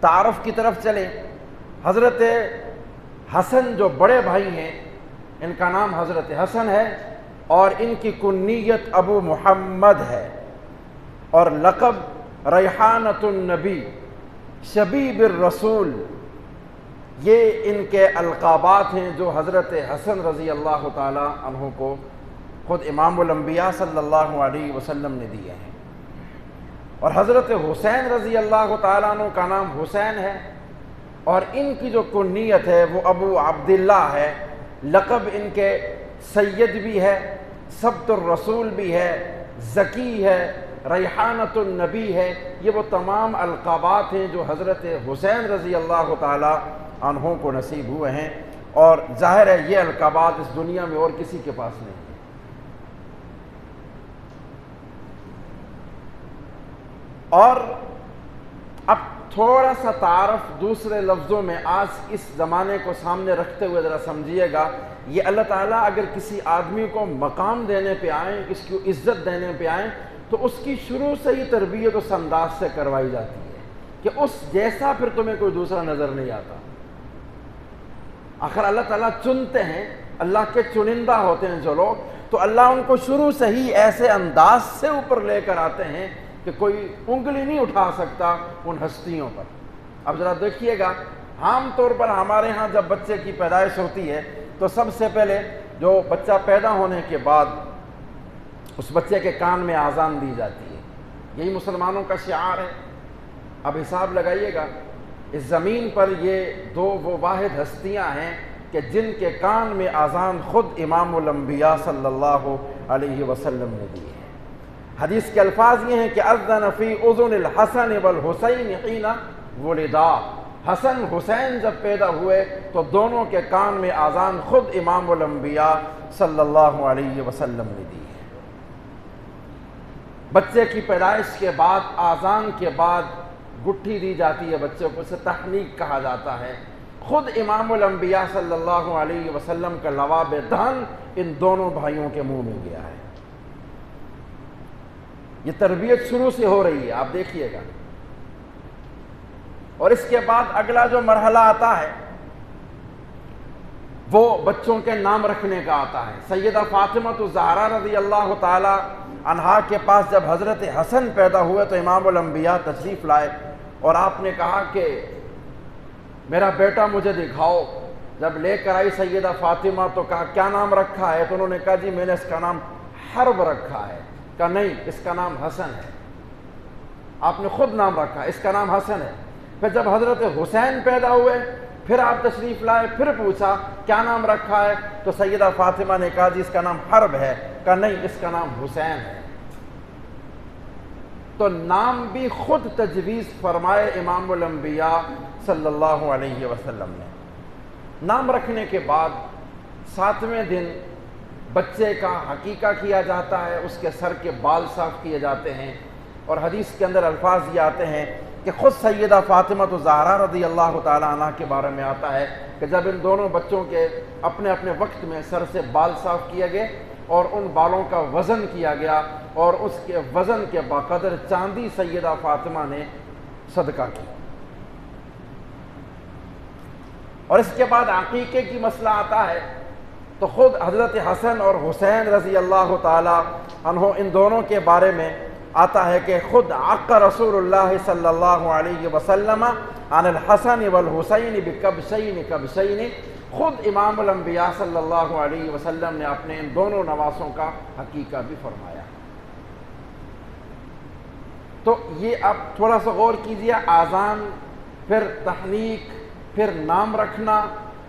تعارف کی طرف چلیں۔ حضرت حسن جو بڑے بھائی ہیں، ان کا نام حضرت حسن ہے اور ان کی کنیت ابو محمد ہے، اور لقب ریحانۃ النبی، شبیب الرسول، یہ ان کے القابات ہیں جو حضرت حسن رضی اللہ تعالی عنہ کو خود امام الانبیاء صلی اللہ علیہ وسلم نے دیے ہیں۔ اور حضرت حسین رضی اللہ تعالیٰ عنہ کا نام حسین ہے، اور ان کی جو کنیت ہے وہ ابو عبداللہ ہے، لقب ان کے سید بھی ہے، سبت الرسول بھی ہے، زکی ہے، ریحانۃ النبی ہے۔ یہ وہ تمام القابات ہیں جو حضرت حسین رضی اللہ تعالیٰ عنہ کو نصیب ہوئے ہیں، اور ظاہر ہے یہ القابات اس دنیا میں اور کسی کے پاس نہیں ہیں۔ اور اب تھوڑا سا تعارف دوسرے لفظوں میں آج اس زمانے کو سامنے رکھتے ہوئے ذرا سمجھیے گا۔ یہ اللہ تعالیٰ اگر کسی آدمی کو مقام دینے پہ آئیں، کسی کو عزت دینے پہ آئیں، تو اس کی شروع سے ہی تربیت اس انداز سے کروائی جاتی ہے کہ اس جیسا پھر تمہیں کوئی دوسرا نظر نہیں آتا۔ آخر اللہ تعالیٰ چنتے ہیں، اللہ کے چنندہ ہوتے ہیں جو لوگ، تو اللہ ان کو شروع سے ہی ایسے انداز سے اوپر لے کر آتے ہیں کہ کوئی انگلی نہیں اٹھا سکتا ان ہستیوں پر۔ اب ذرا دیکھیے گا، عام طور پر ہمارے ہاں جب بچے کی پیدائش ہوتی ہے تو سب سے پہلے جو بچہ پیدا ہونے کے بعد اس بچے کے کان میں اذان دی جاتی ہے، یہی مسلمانوں کا شعار ہے۔ اب حساب لگائیے گا، اس زمین پر یہ دو وہ واحد ہستیاں ہیں کہ جن کے کان میں اذان خود امام الانبیاء صلی اللہ علیہ وسلم نے دی ہے۔ حدیث کے الفاظ یہ ہیں کہ اذن فی اذن الحسن والحسین حین ولدا، حسن حسین جب پیدا ہوئے تو دونوں کے کان میں اذان خود امام الانبیاء صلی اللہ علیہ وسلم نے دی ہے۔ بچے کی پیدائش کے بعد اذان کے بعد گٹھی دی جاتی ہے بچے کو، اسے تحنیک کہا جاتا ہے۔ خود امام الانبیاء صلی اللہ علیہ وسلم کا لواب دہن ان دونوں بھائیوں کے منہ میں گیا ہے۔ یہ تربیت شروع سے ہو رہی ہے، آپ دیکھیے گا۔ اور اس کے بعد اگلا جو مرحلہ آتا ہے وہ بچوں کے نام رکھنے کا آتا ہے۔ سیدہ فاطمہ الزہرا رضی اللہ تعالی عنہا کے پاس جب حضرت حسن پیدا ہوئے تو امام الانبیاء تشریف لائے اور آپ نے کہا کہ میرا بیٹا مجھے دکھاؤ۔ جب لے کر آئی سیدہ فاطمہ تو کہا کیا نام رکھا ہے؟ تو انہوں نے کہا جی میں نے اس کا نام حرب رکھا ہے۔ کہا نہیں، اس کا نام حسن ہے، آپ نے خود نام رکھا، اس کا نام حسن ہے۔ پھر جب حضرت حسین پیدا ہوئے پھر آپ تشریف لائے، پھر پوچھا کیا نام رکھا ہے؟ تو سیدہ فاطمہ نے کہا جی اس کا نام حرب ہے۔ کہا نہیں، اس کا نام حسین ہے۔ تو نام بھی خود تجویز فرمائے امام الانبیاء صلی اللہ علیہ وسلم نے۔ نام رکھنے کے بعد 7ویں دن بچے کا عقیقہ کیا جاتا ہے، اس کے سر کے بال صاف کیے جاتے ہیں، اور حدیث کے اندر الفاظ یہ آتے ہیں کہ خود سیدہ فاطمہ الزہرا رضی اللہ تعالی عنہ کے بارے میں آتا ہے کہ جب ان دونوں بچوں کے اپنے اپنے وقت میں سر سے بال صاف کیے گئے اور ان بالوں کا وزن کیا گیا، اور اس کے وزن کے بقدر چاندی سیدہ فاطمہ نے صدقہ کی۔ اور اس کے بعد عقیقے کی مسئلہ آتا ہے تو خود حضرت حسن اور حسین رضی اللہ تعالی عنہ ان دونوں کے بارے میں آتا ہے کہ خود عق رسول اللہ صلی اللہ علیہ وسلم عن الحسن والحسین بکبشین کبشین، خود امام الانبیاء صلی اللہ علیہ وسلم نے اپنے ان دونوں نواسوں کا عقیقہ بھی فرمایا۔ تو یہ آپ تھوڑا سا غور کیجئے، آذان، پھر تحنیک، پھر نام رکھنا،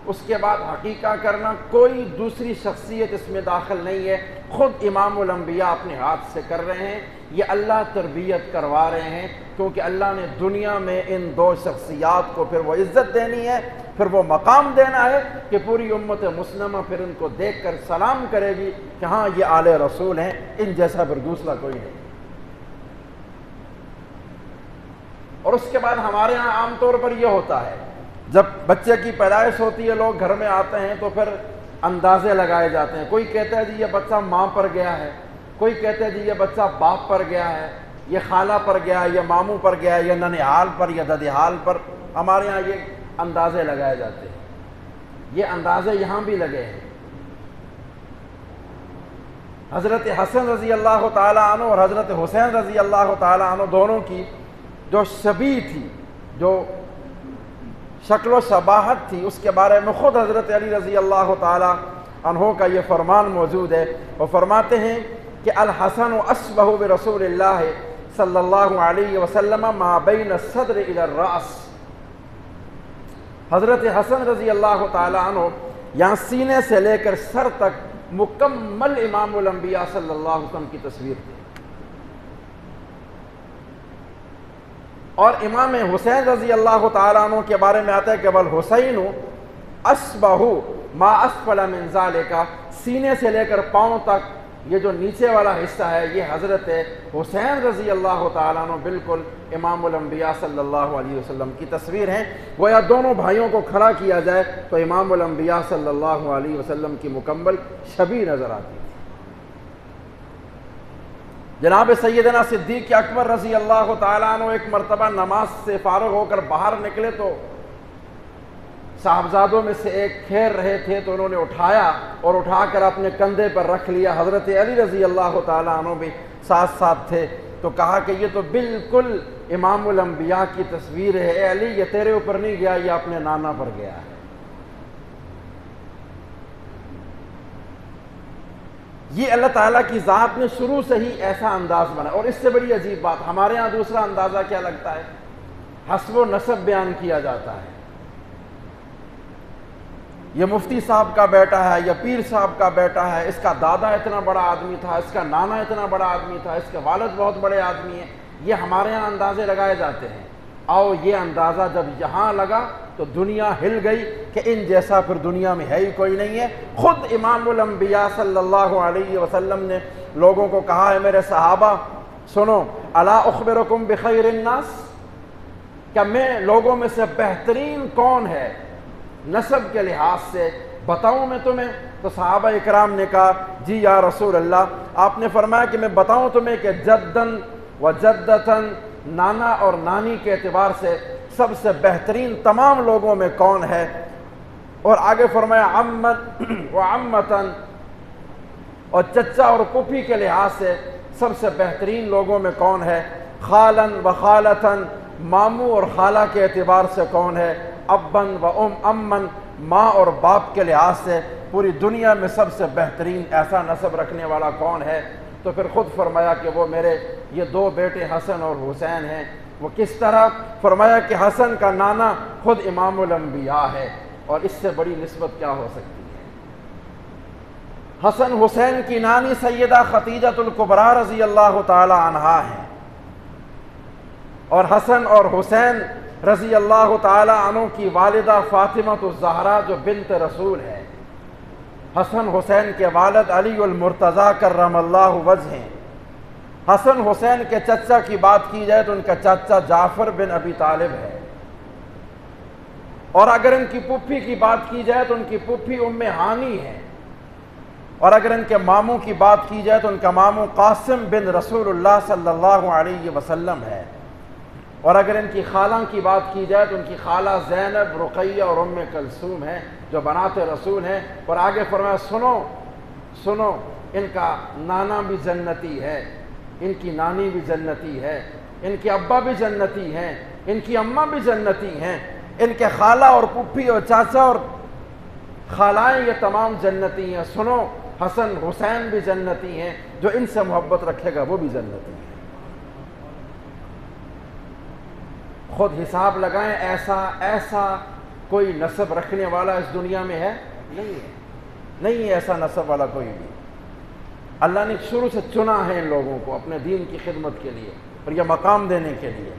اس کے بعد عقیقہ کرنا، کوئی دوسری شخصیت اس میں داخل نہیں ہے، خود امام الانبیاء اپنے ہاتھ سے کر رہے ہیں۔ یہ اللہ تربیت کروا رہے ہیں، کیونکہ اللہ نے دنیا میں ان دو شخصیات کو پھر وہ عزت دینی ہے، پھر وہ مقام دینا ہے کہ پوری امت مسلمہ پھر ان کو دیکھ کر سلام کرے گی کہ ہاں یہ آل رسول ہیں، ان جیسا پھر دوسرا کوئی نہیں۔ اور اس کے بعد ہمارے ہاں عام طور پر یہ ہوتا ہے، جب بچے کی پیدائش ہوتی ہے لوگ گھر میں آتے ہیں تو پھر اندازے لگائے جاتے ہیں۔ کوئی کہتا ہے جی یہ بچہ ماں پر گیا ہے، کوئی کہتا ہے جی یہ بچہ باپ پر گیا ہے، یہ خالہ پر گیا ہے، یہ ماموں پر گیا ہے، یہ ننیحال پر یا ددیحال پر۔ ہمارے ہاں یہ اندازے لگائے جاتے ہیں، یہ اندازے یہاں بھی لگے ہیں۔ حضرت حسن رضی اللہ تعالیٰ عنہ اور حضرت حسین رضی اللہ تعالیٰ عنہ دونوں کی جو شبیہ تھی، جو شکل و شباہت تھی، اس کے بارے میں خود حضرت علی رضی اللہ تعالیٰ عنہ کا یہ فرمان موجود ہے۔ وہ فرماتے ہیں کہ الحسن اشبہ برسول اللہ صلی اللہ علیہ وسلم ما بین الصدر الی الراس۔ حضرت حسن رضی اللہ تعالیٰ عنہ یہاں سینے سے لے کر سر تک مکمل امام الانبیاء صلی اللہ علیہ وسلم کی تصویر تھی۔ اور امام حسین رضی اللہ تعالیٰ عنہ کے بارے میں آتا ہے کہ والحسین اشبہ ما اسفل من ذالک، سینے سے لے کر پاؤں تک یہ جو نیچے والا حصہ ہے یہ حضرت حسین رضی اللہ تعالیٰ عنہ بالکل امام الانبیاء صلی اللہ علیہ وسلم کی تصویر ہیں۔ گویا دونوں بھائیوں کو کھڑا کیا جائے تو امام الانبیاء صلی اللہ علیہ وسلم کی مکمل شبیہ نظر آتی ہے۔ جناب سیدنا صدیق اکبر رضی اللہ تعالیٰ عنہ ایک مرتبہ نماز سے فارغ ہو کر باہر نکلے تو صاحبزادوں میں سے ایک کھیر رہے تھے تو انہوں نے اٹھایا اور اٹھا کر اپنے کندھے پر رکھ لیا۔ حضرت علی رضی اللہ تعالیٰ عنہ بھی ساتھ ساتھ تھے تو کہا کہ یہ تو بالکل امام الانبیاء کی تصویر ہے، اے علی یہ تیرے اوپر نہیں گیا، یہ اپنے نانا پر گیا ہے۔ یہ اللہ تعالیٰ کی ذات نے شروع سے ہی ایسا انداز بنا۔ اور اس سے بڑی عجیب بات، ہمارے ہاں دوسرا اندازہ کیا لگتا ہے، حسب و نسب بیان کیا جاتا ہے، یہ مفتی صاحب کا بیٹا ہے یا پیر صاحب کا بیٹا ہے، اس کا دادا اتنا بڑا آدمی تھا، اس کا نانا اتنا بڑا آدمی تھا، اس کے والد بہت بڑے آدمی ہیں، یہ ہمارے ہاں اندازے لگائے جاتے ہیں۔ آؤ یہ اندازہ جب یہاں لگا تو دنیا ہل گئی کہ ان جیسا پھر دنیا میں ہے ہی کوئی نہیں ہے۔ خود امام الانبیاء صلی اللہ علیہ وسلم نے لوگوں کو کہا ہے میرے صحابہ سنو، الا اخبرکم بخیر الناس، کیا میں لوگوں میں سے بہترین کون ہے نسب کے لحاظ سے بتاؤں میں تمہیں؟ تو صحابہ اکرام نے کہا جی یا رسول اللہ۔ آپ نے فرمایا کہ میں بتاؤں تمہیں کہ جدن و جدتن، نانا اور نانی کے اعتبار سے سب سے بہترین تمام لوگوں میں کون ہے؟ اور آگے فرمایا عمن و عمتن، اور چچا اور پھوپھی کے لحاظ سے سب سے بہترین لوگوں میں کون ہے؟ خالن و خالتن، ماموں اور خالہ کے اعتبار سے کون ہے؟ ابن و امن، ماں اور باپ کے لحاظ سے پوری دنیا میں سب سے بہترین ایسا نسب رکھنے والا کون ہے؟ تو پھر خود فرمایا کہ وہ میرے یہ دو بیٹے حسن اور حسین ہیں۔ وہ کس طرح؟ فرمایا کہ حسن کا نانا خود امام الانبیاء ہے، اور اس سے بڑی نسبت کیا ہو سکتی ہے؟ حسن حسین کی نانی سیدہ خدیجہ الکبریٰ رضی اللہ تعالی عنہا ہیں، اور حسن اور حسین رضی اللہ تعالی عنہ کی والدہ فاطمہ الزہرا جو بنت رسول ہے۔ حسن حسین کے والد علی المرتضیٰ کرم اللہ وجہ۔ حسن حسین کے چچا کی بات کی جائے تو ان کا چچا جعفر بن ابی طالب ہے، اور اگر ان کی پھوپھی کی بات کی جائے تو ان کی پھوپھی ام ہانی ہے، اور اگر ان کے ماموں کی بات کی جائے تو ان کا ماموں قاسم بن رسول اللہ صلی اللہ علیہ وسلم ہے، اور اگر ان کی خالہ کی بات کی جائے تو ان کی خالہ زینب، رقیہ اور ام کلثوم ہیں جو بنات رسول ہیں۔ اور آگے فرمایا سنو ان کا نانا بھی جنتی ہے، ان کی نانی بھی جنتی ہے، ان کے ابا بھی جنتی ہیں، ان کی اماں بھی جنتی ہیں، ان کے خالہ اور پھوپھی اور چاچا اور خالائیں یہ تمام جنتی ہیں۔ سنو حسن حسین بھی جنتی ہیں، جو ان سے محبت رکھے گا وہ بھی جنتی ہے۔ خود حساب لگائیں، ایسا کوئی نسب رکھنے والا اس دنیا میں ہے؟ نہیں ہے ایسا نسب والا کوئی بھی۔ اللہ نے شروع سے چنا ہے ان لوگوں کو اپنے دین کی خدمت کے لیے اور یہ مقام دینے کے لیے۔